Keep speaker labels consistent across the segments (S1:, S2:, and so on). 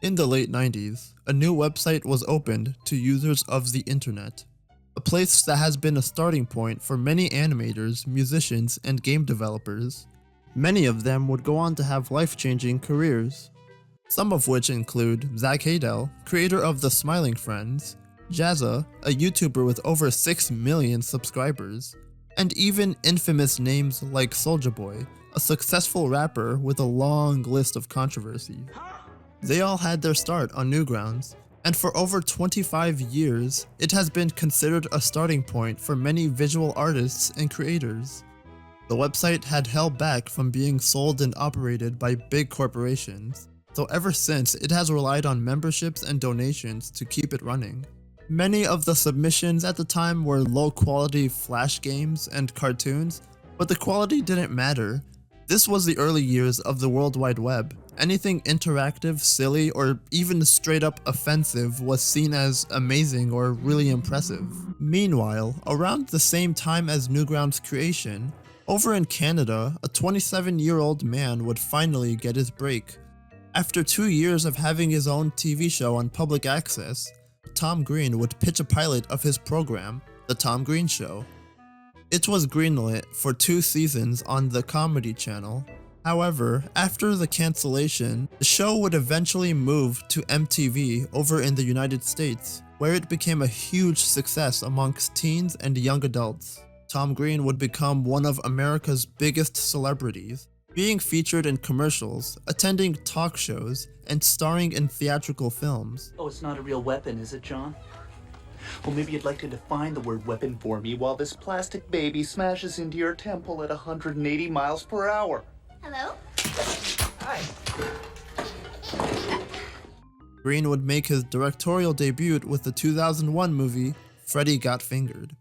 S1: In the late 90s, a new website was opened to users of the internet, a place that has been a starting point for many animators, musicians, and game developers. Many of them would go on to have life-changing careers, some of which include Zach Hadel, creator of The Smiling Friends, Jazza, a YouTuber with over 6 million subscribers, and even infamous names like Soulja Boy, a successful rapper with a long list of controversies. They all had their start on Newgrounds, and for over 25 years, it has been considered a starting point for many visual artists and creators. The website had held back from being sold and operated by big corporations, so ever since it has relied on memberships and donations to keep it running. Many of the submissions at the time were low-quality Flash games and cartoons, but the quality didn't matter. This was the early years of the World Wide Web. Anything interactive, silly, or even straight up offensive was seen as amazing or really impressive. Meanwhile, around the same time as Newgrounds' creation, over in Canada, a 27-year-old man would finally get his break. After 2 years of having his own TV show on public access, Tom Green would pitch a pilot of his program, The Tom Green Show. It was greenlit for 2 seasons on the Comedy Channel. However, after the cancellation, the show would eventually move to MTV over in the United States, where it became a huge success amongst teens and young adults. Tom Green would become one of America's biggest celebrities, being featured in commercials, attending talk shows, and starring in theatrical films.
S2: Oh, it's not a real weapon, is it, John? Well, maybe you'd like to define the word weapon for me while this plastic baby smashes into your temple at 180 miles per hour.
S3: Hello?
S2: Hi.
S1: Green would make his directorial debut with the 2001 movie, Freddy Got Fingered.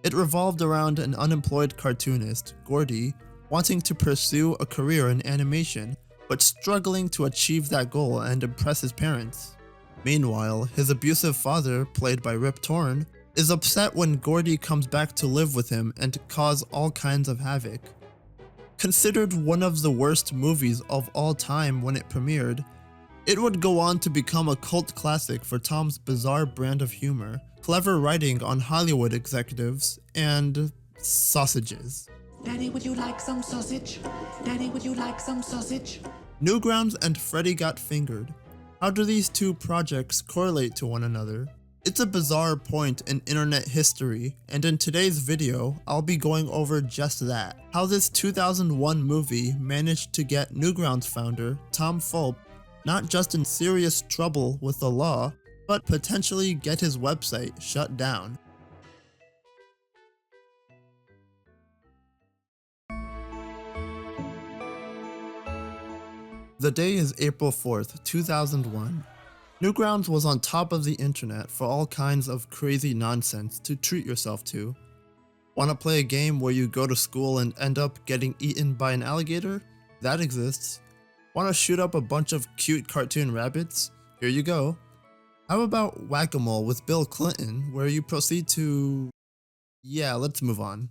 S1: It revolved around an unemployed cartoonist, Gordy, wanting to pursue a career in animation, but struggling to achieve that goal and impress his parents. Meanwhile, his abusive father, played by Rip Torn, is upset when Gordy comes back to live with him and cause all kinds of havoc. Considered one of the worst movies of all time when it premiered, it would go on to become a cult classic for Tom's bizarre brand of humor, clever writing on Hollywood executives, and sausages.
S4: Daddy, would you like some sausage? Daddy, would you like some sausage?
S1: Newgrounds and Freddy Got Fingered. How do these two projects correlate to one another? It's a bizarre point in internet history, and in today's video, I'll be going over just that. How this 2001 movie managed to get Newgrounds founder, Tom Fulp, not just in serious trouble with the law, but potentially get his website shut down. The day is April 4th, 2001. Newgrounds was on top of the internet for all kinds of crazy nonsense to treat yourself to. Wanna play a game where you go to school and end up getting eaten by an alligator? That exists. Wanna shoot up a bunch of cute cartoon rabbits? Here you go. How about Whack-A-Mole with Bill Clinton, where you proceed to... Yeah, let's move on.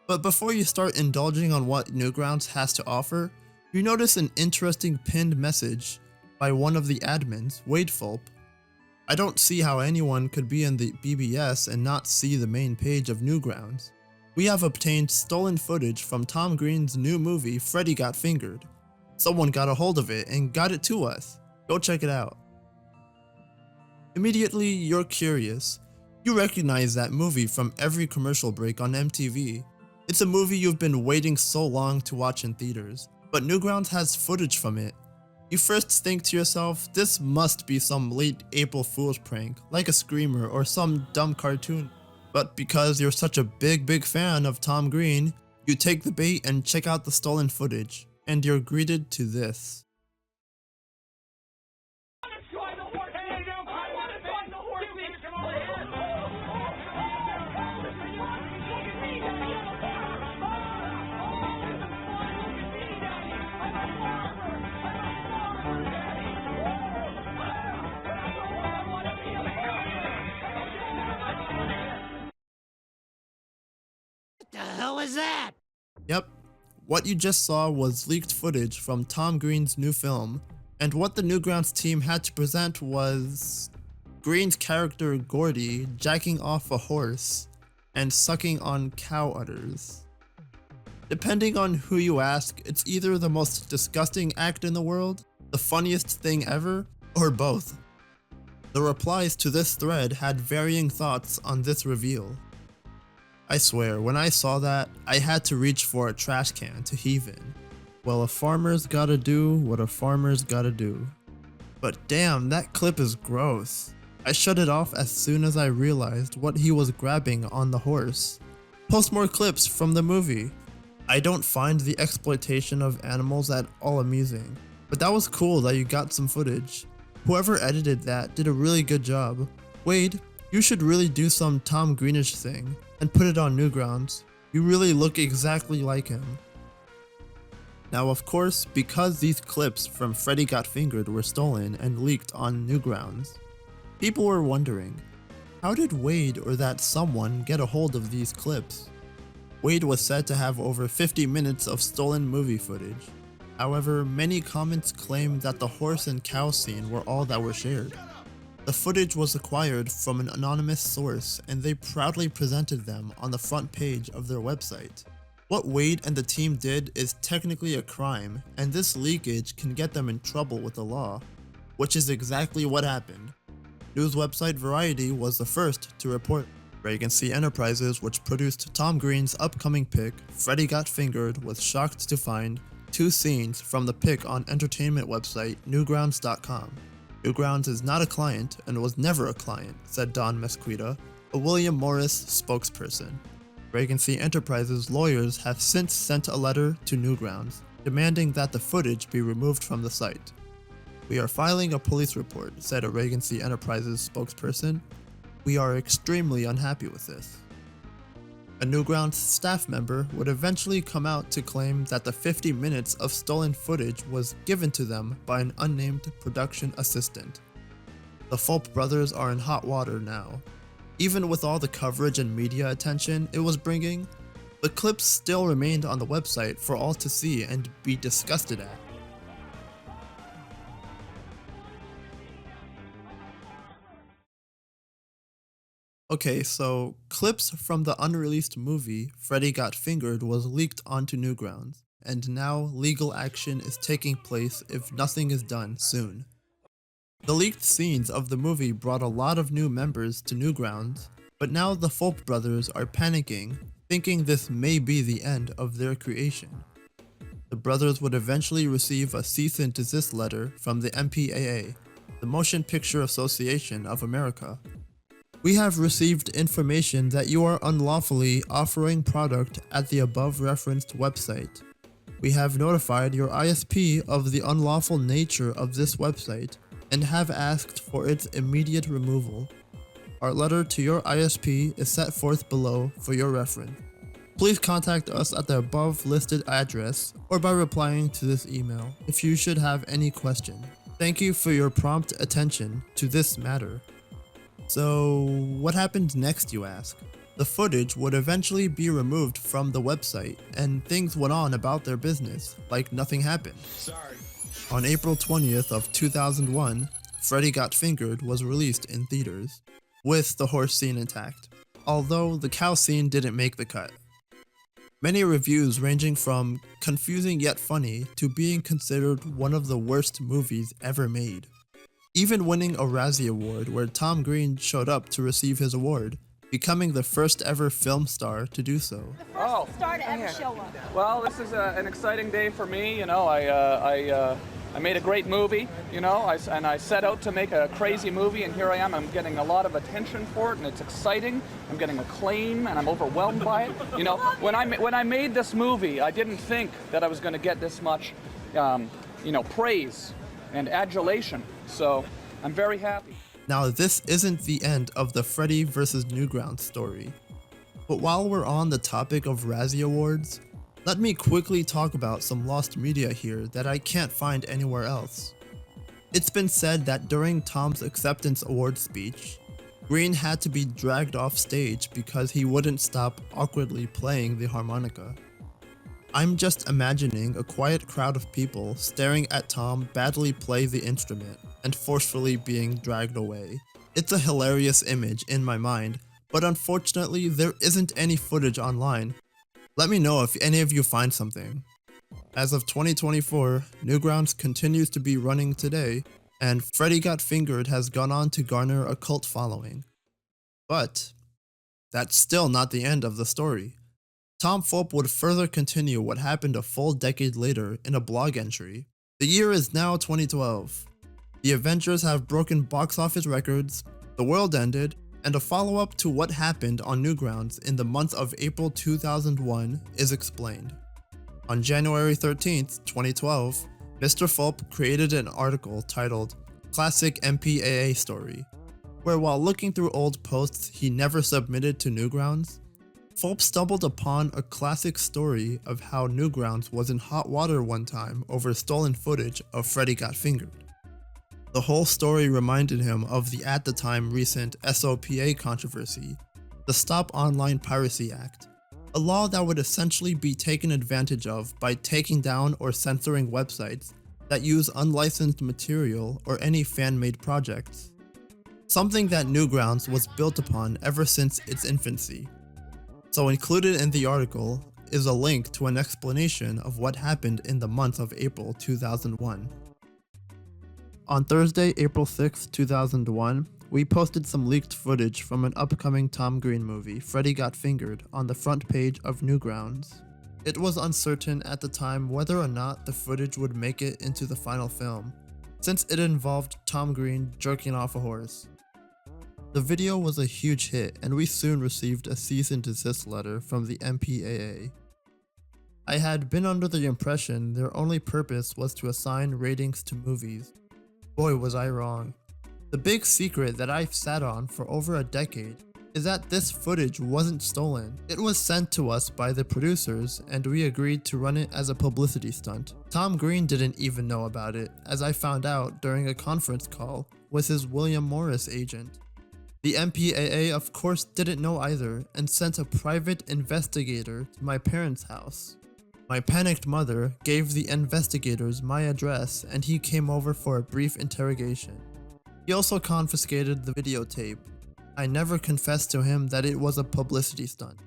S1: But before you start indulging on what Newgrounds has to offer, you notice an interesting pinned message by one of the admins, Wade Fulp. I don't see how anyone could be in the BBS and not see the main page of Newgrounds. We have obtained stolen footage from Tom Green's new movie, Freddy Got Fingered. Someone got a hold of it and got it to us. Go check it out. Immediately, you're curious. You recognize that movie from every commercial break on MTV. It's a movie you've been waiting so long to watch in theaters, but Newgrounds has footage from it. You first think to yourself, this must be some late April Fool's prank, like a Screamer or some dumb cartoon. But because you're such a big fan of Tom Green, you take the bait and check out the stolen footage, and you're greeted to this.
S4: What the hell is that?
S1: Yep, what you just saw was leaked footage from Tom Green's new film, And what the Newgrounds team had to present was Green's character Gordy jacking off a horse and sucking on cow udders. Depending on who you ask, it's either the most disgusting act in the world, the funniest thing ever, or both. The replies to this thread had varying thoughts on this reveal. I swear, when I saw that, I had to reach for a trash can to heave in. Well, a farmer's gotta do what a farmer's gotta do. But damn, that clip is gross. I shut it off as soon as I realized what he was grabbing on the horse. Post more clips from the movie. I don't find the exploitation of animals at all amusing, but that was cool that you got some footage. Whoever edited that did a really good job. Wade, you should really do some Tom Greenish thing and put it on Newgrounds. You really look exactly like him. Now of course, because these clips from Freddy Got Fingered were stolen and leaked on Newgrounds, people were wondering, how did Wade or that someone get a hold of these clips? Wade was said to have over 50 minutes of stolen movie footage. However, many comments claimed that the horse and cow scene were all that were shared. The footage was acquired from an anonymous source and they proudly presented them on the front page of their website. What Wade and the team did is technically a crime, and this leakage can get them in trouble with the law, which is exactly what happened. News website Variety was the first to report. Regency Enterprises, which produced Tom Green's upcoming pick, Freddy Got Fingered, was shocked to find 2 scenes from the pick on entertainment website Newgrounds.com. Newgrounds is not a client and was never a client, said Don Mesquita, a William Morris spokesperson. Regency Enterprises lawyers have since sent a letter to Newgrounds, demanding that the footage be removed from the site. We are filing a police report, said a Regency Enterprises spokesperson. We are extremely unhappy with this. A Newgrounds staff member would eventually come out to claim that the 50 minutes of stolen footage was given to them by an unnamed production assistant. The Fulp brothers are in hot water now. Even with all the coverage and media attention it was bringing, the clips still remained on the website for all to see and be disgusted at. Okay, so clips from the unreleased movie Freddy Got Fingered was leaked onto Newgrounds, and now legal action is taking place if nothing is done soon. The leaked scenes of the movie brought a lot of new members to Newgrounds, but now the Fulp brothers are panicking, thinking this may be the end of their creation. The brothers would eventually receive a cease and desist letter from the MPAA, the Motion Picture Association of America. We have received information that you are unlawfully offering product at the above referenced website. We have notified your ISP of the unlawful nature of this website and have asked for its immediate removal. Our letter to your ISP is set forth below for your reference. Please contact us at the above listed address or by replying to this email if you should have any question. Thank you for your prompt attention to this matter. So, what happened next, you ask? The footage would eventually be removed from the website, and things went on about their business, like nothing happened.
S3: Sorry.
S1: On April 20th of 2001, Freddy Got Fingered was released in theaters, with the horse scene intact, although the cow scene didn't make the cut. Many reviews ranging from confusing yet funny to being considered one of the worst movies ever made. Even winning a Razzie Award where Tom Green showed up to receive his award, becoming the first ever film star to do so.
S5: Oh,
S6: Star to ever show up.
S5: well, this is an exciting day for me. You know, I made a great movie. You know, I set out to make a crazy movie, and here I am. I'm getting a lot of attention for it, and it's exciting. I'm getting acclaim, and I'm overwhelmed by it. You know, when I made this movie, I didn't think that I was going to get this much, you know, praise and adulation. So I'm very happy.
S1: Now, this isn't the end of the Freddy vs. Newgrounds story. But while we're on the topic of Razzie Awards, let me quickly talk about some lost media here that I can't find anywhere else. It's been said that during Tom's acceptance award speech, Green had to be dragged off stage because he wouldn't stop awkwardly playing the harmonica. I'm just imagining a quiet crowd of people staring at Tom badly play the instrument and forcefully being dragged away. It's a hilarious image in my mind, but unfortunately there isn't any footage online. Let me know if any of you find something. As of 2024, Newgrounds continues to be running today, and Freddy Got Fingered has gone on to garner a cult following. But that's still not the end of the story. Tom Fulp would further continue what happened a full decade later in a blog entry. The year is now 2012. The Avengers have broken box office records, the world ended, and a follow-up to what happened on Newgrounds in the month of April 2001 is explained. On January 13th, 2012, Mr. Fulp created an article titled Classic MPAA Story, where while looking through old posts he never submitted to Newgrounds, Fulp stumbled upon a classic story of how Newgrounds was in hot water one time over stolen footage of Freddy Got Fingered. The whole story reminded him of the at the time recent SOPA controversy, the Stop Online Piracy Act, a law that would essentially be taken advantage of by taking down or censoring websites that use unlicensed material or any fan-made projects. Something that Newgrounds was built upon ever since its infancy. So included in the article is a link to an explanation of what happened in the month of April 2001. On Thursday, April 6, 2001, we posted some leaked footage from an upcoming Tom Green movie, Freddy Got Fingered, on the front page of Newgrounds. It was uncertain at the time whether or not the footage would make it into the final film, since it involved Tom Green jerking off a horse. The video was a huge hit, and we soon received a cease and desist letter from the MPAA. I had been under the impression their only purpose was to assign ratings to movies. Boy, was I wrong. The big secret that I've sat on for over a decade is that this footage wasn't stolen. It was sent to us by the producers, and we agreed to run it as a publicity stunt. Tom Green didn't even know about it, as I found out during a conference call with his William Morris agent. The MPAA of course didn't know either, and sent a private investigator to my parents' house. My panicked mother gave the investigators my address, and he came over for a brief interrogation. He also confiscated the videotape. I never confessed to him that it was a publicity stunt.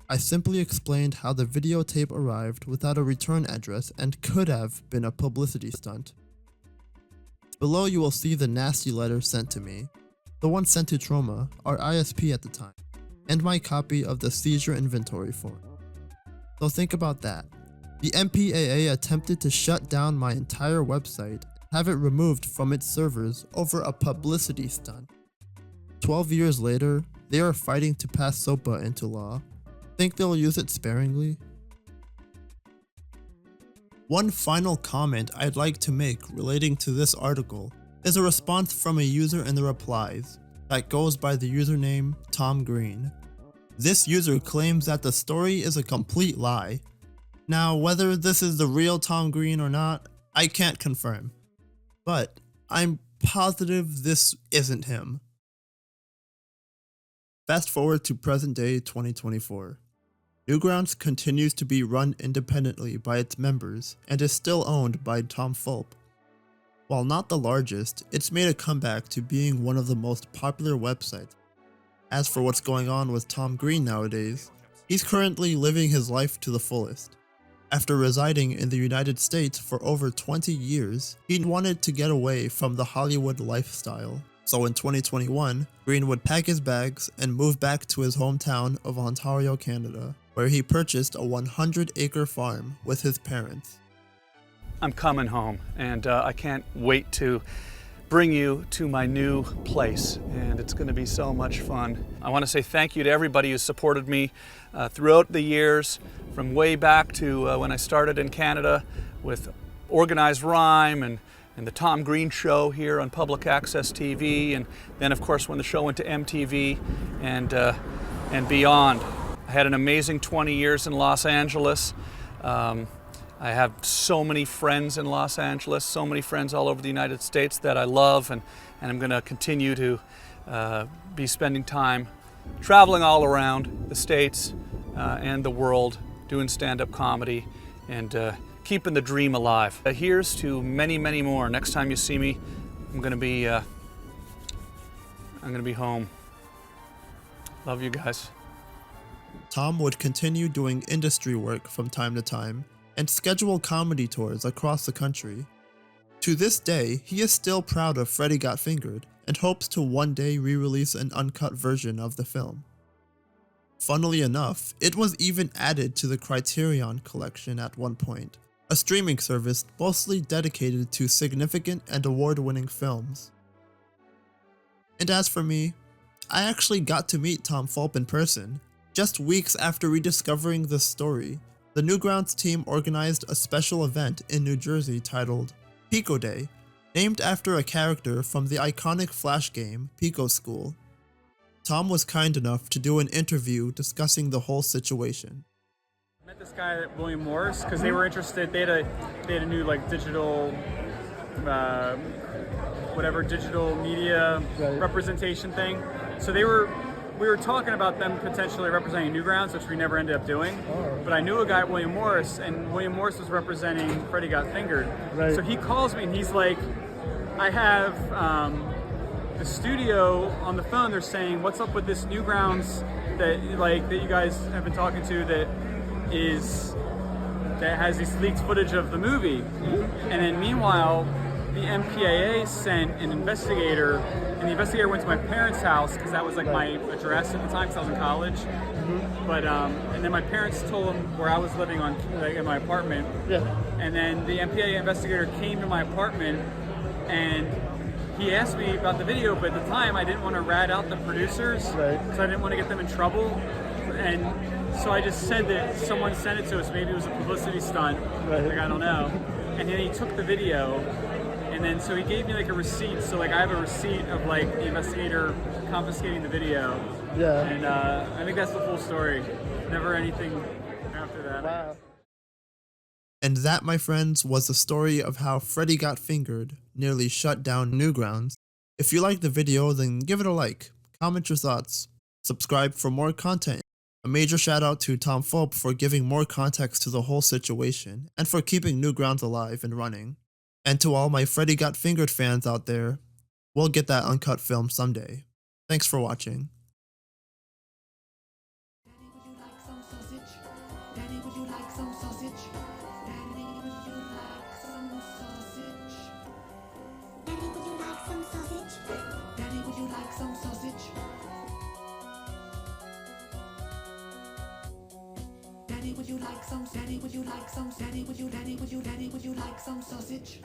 S1: I simply explained how the videotape arrived without a return address and could have been a publicity stunt. Below you will see the nasty letter sent to me, the one sent to Trauma, our ISP at the time, and my copy of the seizure inventory form. So think about that. The MPAA attempted to shut down my entire website, have it removed from its servers over a publicity stunt. 12 years later, they are fighting to pass SOPA into law. Think they'll use it sparingly? One final comment I'd like to make relating to this article is a response from a user in the replies that goes by the username Tom Green. This user claims that the story is a complete lie. Now, whether this is the real Tom Green or not, I can't confirm. But I'm positive this isn't him. Fast forward to present day 2024. Newgrounds continues to be run independently by its members and is still owned by Tom Fulp. While not the largest, it's made a comeback to being one of the most popular websites. As for what's going on with Tom Green nowadays, he's currently living his life to the fullest. After residing in the United States for over 20 years, he wanted to get away from the Hollywood lifestyle. So in 2021, Green would pack his bags and move back to his hometown of Ontario, Canada, where he purchased a 100-acre farm with his parents.
S5: I'm coming home, and I can't wait to bring you to my new place, and it's going to be so much fun. I want to say thank you to everybody who supported me throughout the years, from way back to when I started in Canada with Organized Rhyme and the Tom Green Show here on Public Access TV, and then of course when the show went to MTV and beyond. I had an amazing 20 years in Los Angeles. I have so many friends in Los Angeles, so many friends all over the United States that I love, and I'm going to continue to be spending time traveling all around the States and the world, doing stand-up comedy, and keeping the dream alive. Here's to many, many more. Next time you see me, I'm gonna be home. Love you guys.
S1: Tom would continue doing industry work from time to time and schedule comedy tours across the country. To this day, he is still proud of Freddy Got Fingered and hopes to one day re-release an uncut version of the film. Funnily enough, it was even added to the Criterion Collection at one point, a streaming service mostly dedicated to significant and award-winning films. And as for me, I actually got to meet Tom Fulp in person. Just weeks after rediscovering this story, the Newgrounds team organized a special event in New Jersey titled Pico Day, named after a character from the iconic Flash game Pico School. Tom was kind enough to do an interview discussing the whole situation.
S3: I met this guy, William Morris, because they were interested. They had a new like digital, digital media representation thing. So we were talking about them potentially representing Newgrounds, which we never ended up doing. But I knew a guy, William Morris, and William Morris was representing Freddy Got Fingered. Right. So he calls me and he's like, I have the studio on the phone. They're saying, what's up with this Newgrounds that you guys have been talking to that has these leaked footage of the movie? And then meanwhile, the MPAA sent an investigator, and the investigator went to my parents' house because that was like my address at the time because I was in college. But and then my parents told him where I was living in my apartment. Yeah. And then the MPAA investigator came to my apartment, and he asked me about the video, but at the time I didn't want to rat out the producers, so I didn't want to get them in trouble. And so I just said that someone sent it to us. Maybe it was a publicity stunt. Like, I don't know. And then he took the video. And then, so he gave me like a receipt. So like I have a receipt of like the investigator confiscating the video. Yeah. And I think that's the full story. Never anything after that. Wow.
S1: And that, my friends, was the story of how Freddy Got Fingered nearly shut down Newgrounds. If you liked the video, then give it a like, comment your thoughts, subscribe for more content. A major shout out to Tom Fulp for giving more context to the whole situation and for keeping Newgrounds alive and running. And to all my Freddy Got Fingered fans out there, we'll get that uncut film someday. Thanks for watching.
S4: Daddy, would you like some sausage? Daddy, would you like some sausage? Daddy, would you like some sausage? Daddy, would you like some sausage? Daddy, would you like some? Daddy, would you like some? Daddy, would you like some sausage?